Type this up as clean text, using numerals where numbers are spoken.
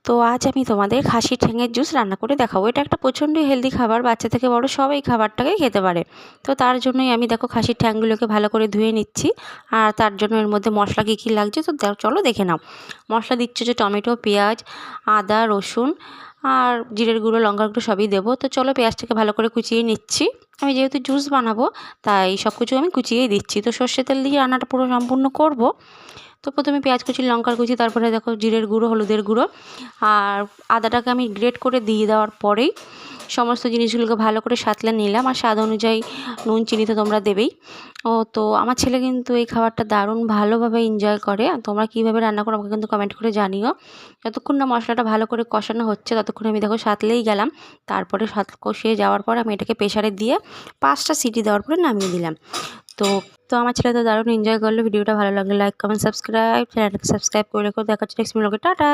তো আজ আমি তোমাদের খাসির ঠ্যাঙের জুস রান্না করে দেখাবো। এটা একটা প্রচণ্ডই হেলদি খাবার, বাচ্চা থেকে বড় সবাই এই খাবারটাকে খেতে পারে। তো তার জন্যই আমি দেখো খাসির ঠ্যাংগুলোকে ভালো করে ধুয়ে নিচ্ছি। আর তার জন্য এর মধ্যে মশলা কী কী লাগছে তো চলো দেখে নাও। মশলা দিচ্ছি যে টমেটো, পেঁয়াজ, আদা, রসুন আর জিরের গুঁড়ো, লঙ্কার গুঁড়ো সবই দেবো। তো চলো পেঁয়াজটাকে ভালো করে কুচিয়ে নিচ্ছি। আমি যেহেতু জুস বানাবো তাই সব কিছু আমি কুচিয়েই দিচ্ছি। তো সর্ষে তেল দিয়ে রান্নাটা পুরো সম্পূর্ণ করব। তো প্রথমে পেঁয়াজ কুচি, লঙ্কার কুচি, তারপরে দেখো জিরের গুঁড়ো, হলুদের গুঁড়ো আর আদাটাকে আমি গ্রেট করে দিয়ে দেওয়ার পরেই সমস্ত জিনিসগুলোকে ভালো করে সাঁতলে নিলাম। আর স্বাদ অনুযায়ী নুন চিনি তো তোমরা দেবেই। তো আমার ছেলে কিন্তু এই খাবারটা দারুণ ভালোভাবে এনজয় করে। আর তোমরা কীভাবে রান্না করো আমাকে কিন্তু কমেন্ট করে জানিও। যতক্ষণ না মশলাটা ভালো করে কষানো হচ্ছে ততক্ষণ আমি দেখো সাঁতলেই গেলাম। তারপরে কষিয়ে যাওয়ার পর আমি এটাকে প্রেশারে দিয়ে 5টা সিটি দেওয়ার পরে নামিয়ে দিলাম। তো আমার ছেলে তো দারুণ এনজয় করলো। ভিডিওটা ভালো লাগলে লাইক, কমেন্ট, সাবস্ক্রাইব, চ্যানেলটাকে সাবস্ক্রাইব করে রেখো। দেখা হচ্ছে নেক্সট ব্লগে। টাটা।